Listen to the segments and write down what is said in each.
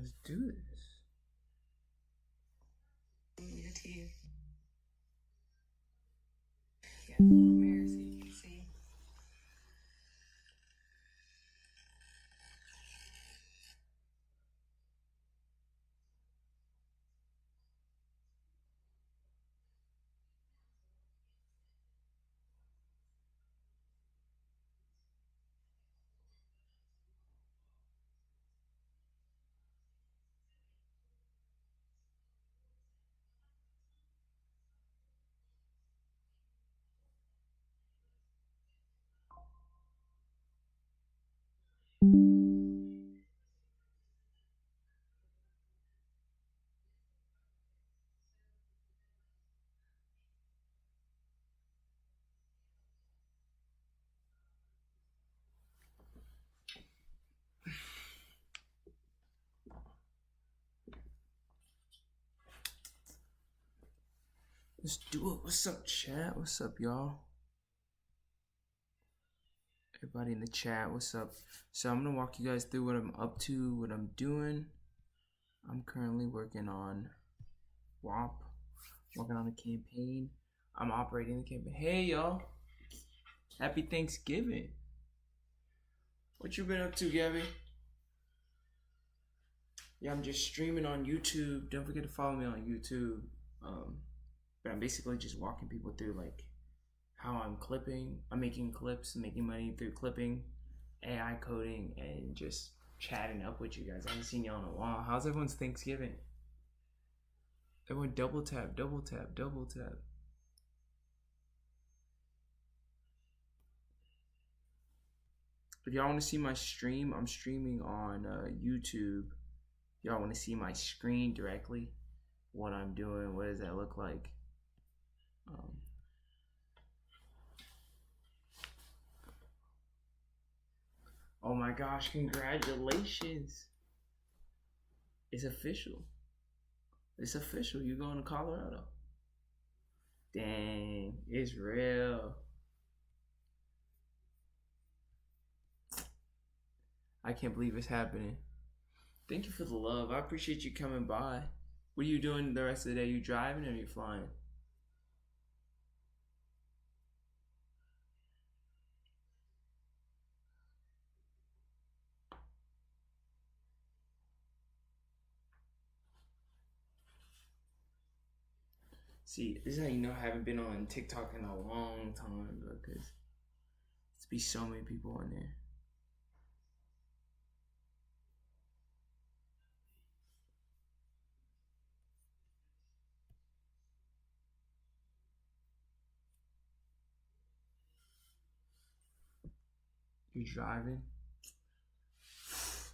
Let's do this. Your teeth. Get a little mirror so you can see. Let's do it. What's up, chat? What's up, y'all? Everybody in the chat, what's up? So I'm gonna walk you guys through what I'm up to, what I'm doing. I'm currently working on Whop, working on a campaign. I'm operating the campaign. Hey, y'all. Happy Thanksgiving. What you been up to, Gabby? Yeah, I'm just streaming on YouTube. Don't forget to follow me on YouTube. But I'm basically just walking people through like how I'm clipping. I'm making clips, making money through clipping, AI coding, and just chatting up with you guys. I haven't seen y'all in a while. How's everyone's Thanksgiving? Everyone double tap, double tap, double tap. If y'all want to see my stream, I'm streaming on YouTube. Y'all want to see my screen directly, what I'm doing, what does that look like? Oh my gosh, congratulations. It's official. It's official. You're going to Colorado. Dang, it's real. I can't believe it's happening. Thank you for the love. I appreciate you coming by. What are you doing the rest of the day? You driving or you flying? See, this is how you know I haven't been on TikTok in a long time, because there's be so many people on there. You driving?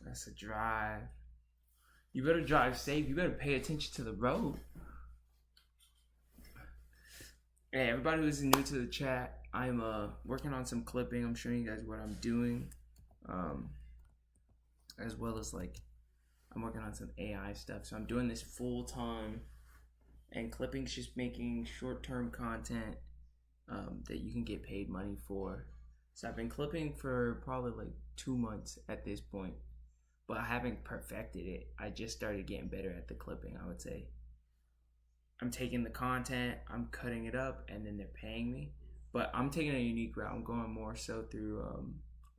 That's a drive. You better drive safe. You better pay attention to the road. Hey, everybody who's new to the chat, I'm working on some clipping. I'm showing you guys what I'm doing, as well as like I'm working on some AI stuff. So I'm doing this full time, and clipping's just making short-term content that you can get paid money for. So I've been clipping for probably like 2 months at this point, but I haven't perfected it. I just started getting better at the clipping, I would say. I'm taking the content, I'm cutting it up, and then they're paying me. But I'm taking a unique route. I'm going more so through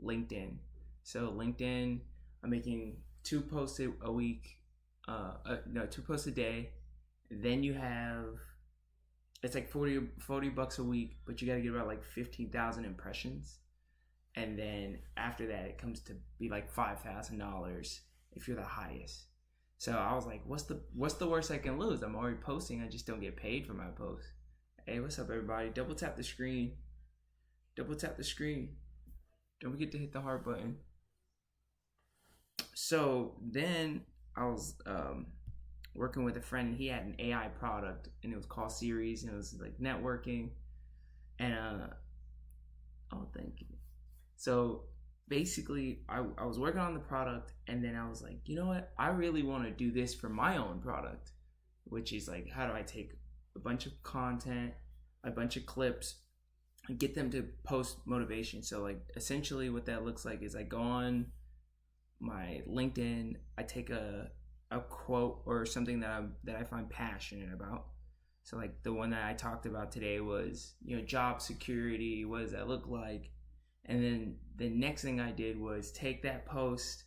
LinkedIn. So LinkedIn, I'm making 2 posts a week, 2 posts a day. Then you have, it's like 40 bucks a week, but you got to get about like 15,000 impressions. And then after that, it comes to be like $5,000 if you're the highest. So I was like, what's the worst I can lose? I'm already posting. I just don't get paid for my posts. Hey, what's up, everybody? Double tap the screen. Double tap the screen. Don't forget to hit the heart button. So then I was working with a friend, and he had an AI product, and it was called Series, and it was like networking. And oh, thank you. So basically, I was working on the product, and then I was like, you know what? I really want to do this for my own product, which is like, how do I take a bunch of content, a bunch of clips, and get them to post motivation? So like, essentially what that looks like is I go on my LinkedIn, I take a a quote or something that I find passionate about. So like the one that I talked about today was, job security. What does that look like? And then the next thing I did was take that post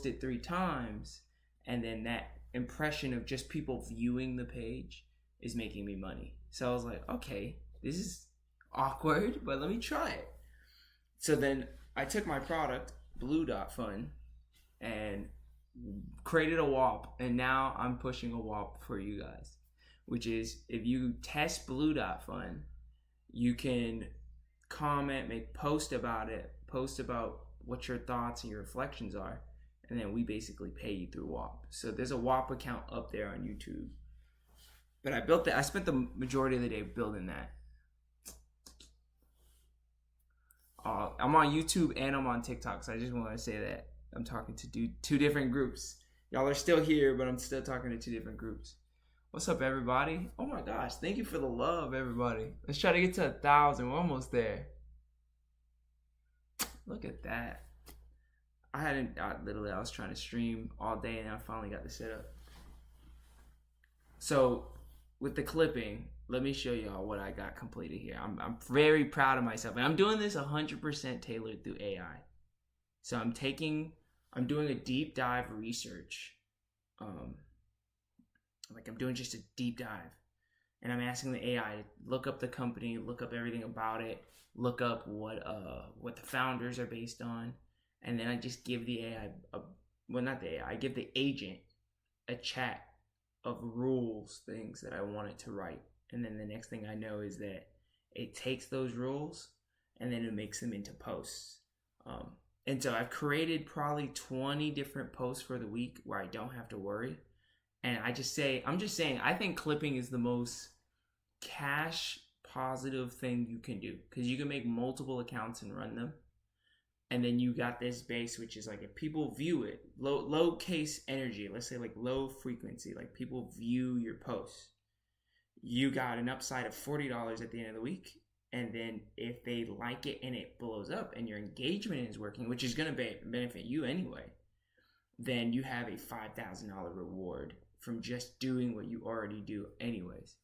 it 3 times, and then that impression of just people viewing the page is making me money. So I was like, okay, this is awkward, but let me try it. So then I took my product, Blue Dot Fun, and created a Whop, and now I'm pushing a Whop for you guys, which is if you test Blue Dot Fun, you can comment, make post about it, post about what your thoughts and your reflections are, and then we basically pay you through Whop. So there's a Whop account up there on YouTube. But I built that. I spent the majority of the day building that. I'm on YouTube and I'm on TikTok, so I just want to say that I'm talking to 2 different groups. Y'all are still here, but I'm still talking to 2 different groups. What's up, everybody? Oh my gosh, thank you for the love, everybody. Let's try to get to 1,000. We're almost there. Look at that. I was trying to stream all day, and I finally got this set up. So with the clipping, let me show y'all what I got completed here. I'm very proud of myself, and I'm doing this 100% tailored through AI. So I'm doing a deep dive research. I'm doing just a deep dive, and I'm asking the AI to look up the company, look up everything about it, look up what the founders are based on, and then I just give the AI I give the agent a chat of rules, things that I want it to write, and then the next thing I know is that it takes those rules and then it makes them into posts. And so I've created probably 20 different posts for the week where I don't have to worry. And I'm just saying, I think clipping is the most cash positive thing you can do, because you can make multiple accounts and run them. And then you got this base, which is like if people view it, low case energy, let's say like low frequency, like people view your posts, you got an upside of $40 at the end of the week. And then if they like it and it blows up and your engagement is working, which is going to benefit you anyway, then you have a $5,000 reward from just doing what you already do anyways.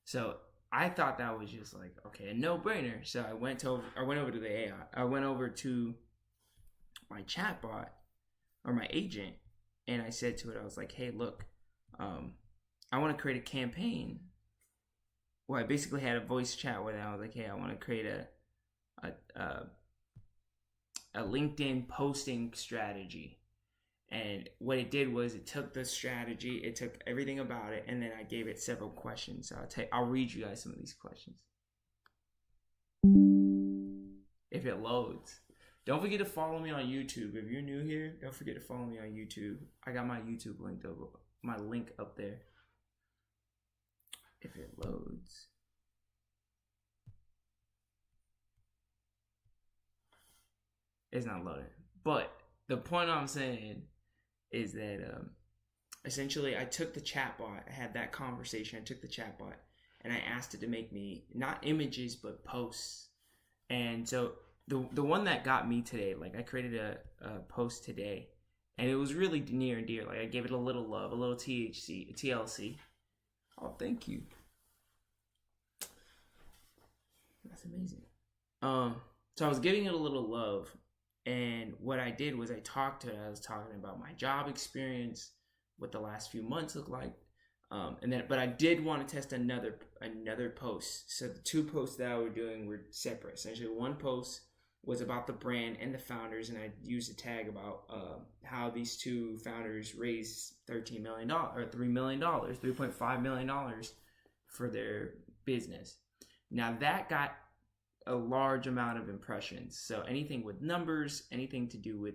So I thought that was just like, okay, a no-brainer. So I went over to the AI. I went over to my chatbot or my agent, and I said to it, I was like, hey, look, I want to create a campaign. Well, I basically had a voice chat with it. I was like, hey, I want to create a LinkedIn posting strategy. And what it did was it took the strategy, it took everything about it, and then I gave it several questions. So I'll read you guys some of these questions. If it loads. Don't forget to follow me on YouTube. If you're new here, don't forget to follow me on YouTube. I got my YouTube link up there. If it loads. It's not loading. But the point I'm saying is that essentially I took the chatbot, I had that conversation, I took the chatbot, and I asked it to make me not images but posts. And so the one that got me today, like I created a post today, and it was really near and dear. Like I gave it a little love, a little TLC. Oh, thank you. That's amazing. So I was giving it a little love. And what I did was I talked to it. I was talking about my job experience, what the last few months look like, but I did want to test another post. So the 2 posts that I was doing were separate. Essentially, one post was about the brand and the founders, and I used a tag about how these 2 founders raised $13 million or $3 million, $3.5 million for their business. Now that got a large amount of impressions. So anything with numbers, anything to do with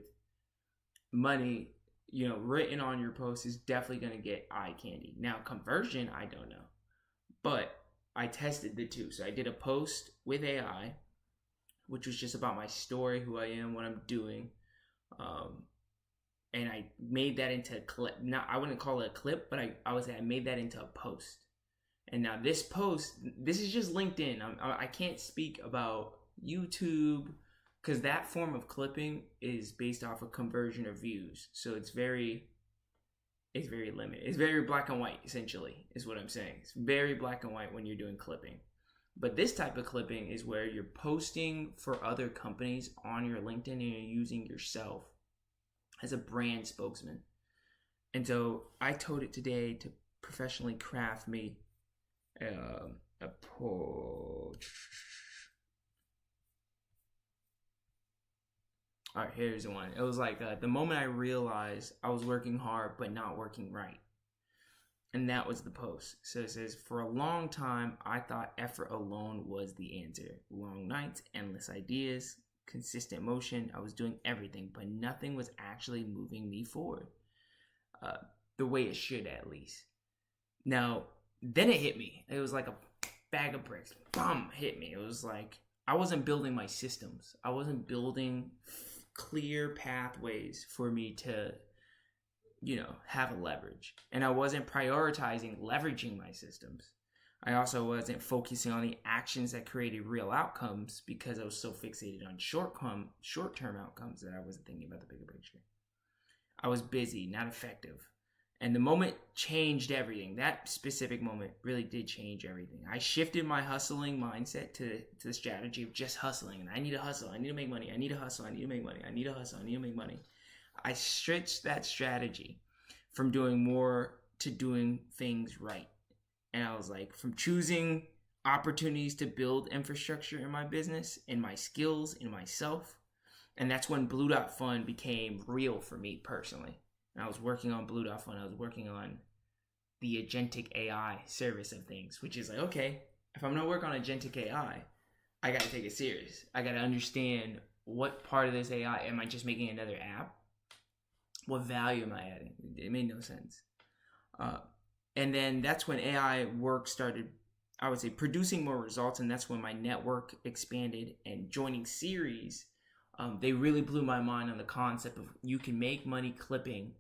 money, written on your post is definitely going to get eye candy. Now conversion, I don't know, but I tested the 2. So I did a post with AI, which was just about my story, who I am, what I'm doing. And I made that into a clip. Now I wouldn't call it a clip, but I would say I made that into a post. And now this post, this is just LinkedIn. I can't speak about YouTube because that form of clipping is based off of conversion or views. So it's very is very limited. It's very black and white, essentially, is what I'm saying. It's very black and white when you're doing clipping. But this type of clipping is where you're posting for other companies on your LinkedIn and you're using yourself as a brand spokesman. And so I told it today to professionally craft me a post. All right, here's the one. It was like the moment I realized I was working hard but not working right. And that was the post. So it says, for a long time, I thought effort alone was the answer. Long nights, endless ideas, consistent motion. I was doing everything, but nothing was actually moving me forward. The way it should, at least. Now, then it hit me. It was like a bag of bricks. Boom, hit me. It was like I wasn't building my systems. I wasn't building clear pathways for me to, have a leverage. And I wasn't prioritizing leveraging my systems. I also wasn't focusing on the actions that created real outcomes because I was so fixated on short-term outcomes that I wasn't thinking about the bigger picture. I was busy, not effective. And the moment changed everything. That specific moment really did change everything. I shifted my hustling mindset to the strategy of just hustling. And I need to hustle. I need to make money. I need to hustle. I need to make money. I need to hustle. I need to make money. I switched that strategy from doing more to doing things right. And I was like, from choosing opportunities to build infrastructure in my business, in my skills, in myself. And that's when Blue Dot Fund became real for me personally. And I was working on Blue Dot Fund. I was working on the agentic AI service of things, which is like, okay, if I'm going to work on agentic AI, I got to take it serious. I got to understand what part of this AI, am I just making another app? What value am I adding? It made no sense. And then that's when AI work started, I would say, producing more results. And that's when my network expanded, and joining series, they really blew my mind on the concept of you can make money clipping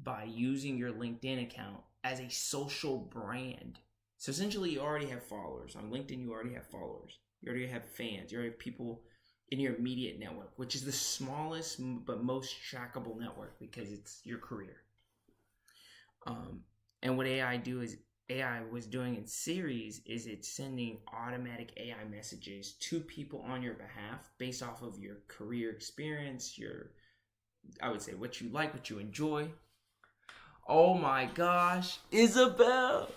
by using your LinkedIn account as a social brand. So essentially, you already have followers. On LinkedIn, you already have followers. You already have fans. You already have people in your immediate network, which is the smallest but most trackable network because it's your career. And what AI was doing in series is it's sending automatic AI messages to people on your behalf based off of your career experience, I would say what you like, what you enjoy. Oh my gosh, Isabel,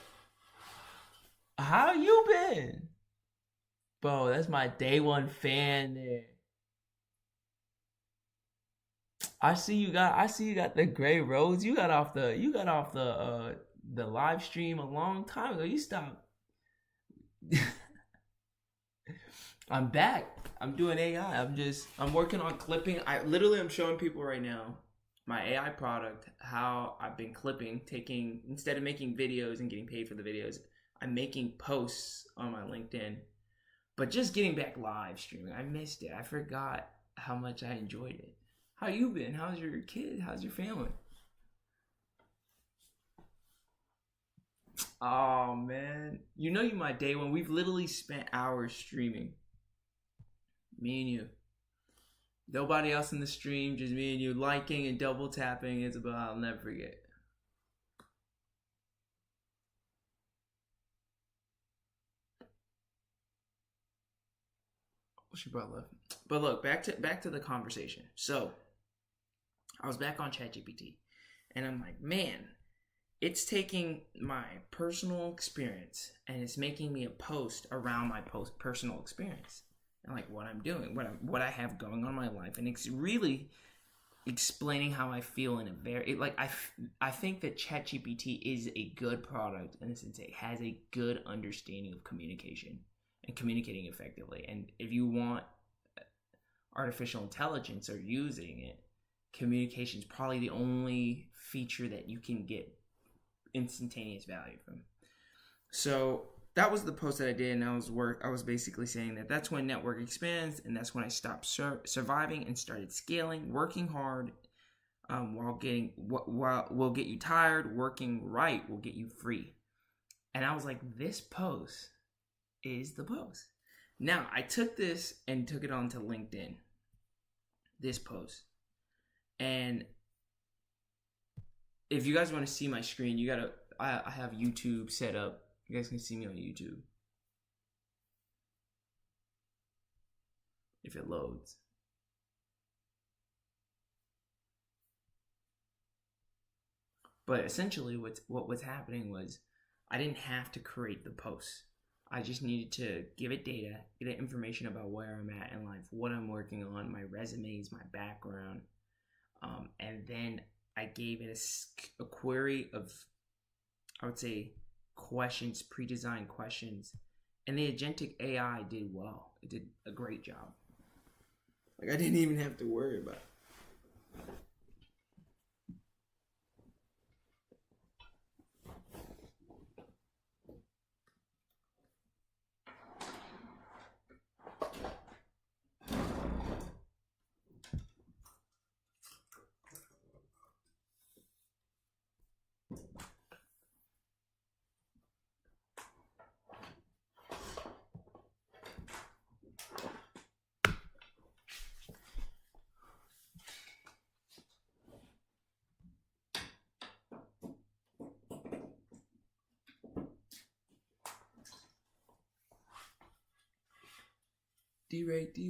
how you been? Bro, that's my day one fan there. I see you got the gray rose. You got off the live stream a long time ago. You stopped. I'm back. I'm doing AI. I'm working on clipping. I'm showing people right now my AI product, how I've been clipping, instead of making videos and getting paid for the videos, I'm making posts on my LinkedIn. But just getting back live streaming, I missed it. I forgot how much I enjoyed it. How you been? How's your kid? How's your family? Oh man, you my day one. We've literally spent hours streaming. Me and you. Nobody else in the stream, just me and you liking and double tapping. It's about, I'll never forget. She brought love. But look, back to the conversation. So I was back on ChatGPT, and I'm like, man, it's taking my personal experience and it's making me a post around my personal experience and like what I'm doing, what I have going on in my life, and it's really explaining how I feel in a very I think that ChatGPT is a good product in the sense it has a good understanding of communication and communicating effectively. And if you want artificial intelligence or using it, communication is probably the only feature that you can get instantaneous value from. So that was the post that I did, and I was basically saying that that's when network expands, and that's when I stopped surviving and started scaling. Working hard will get you tired. Working right will get you free. And I was like, this post is the post. Now I took this and took it onto LinkedIn. This post, and if you guys want to see my screen, you gotta. I have YouTube set up. You guys can see me on YouTube if it loads. But essentially, what was happening was I didn't have to create the posts. I just needed to give it data, get it information about where I'm at in life, what I'm working on, my resumes, my background, and then I gave it a query of, I would say, questions, pre-designed questions, and the agentic AI did well. It did a great job. Like I didn't even have to worry about it. D-Wade.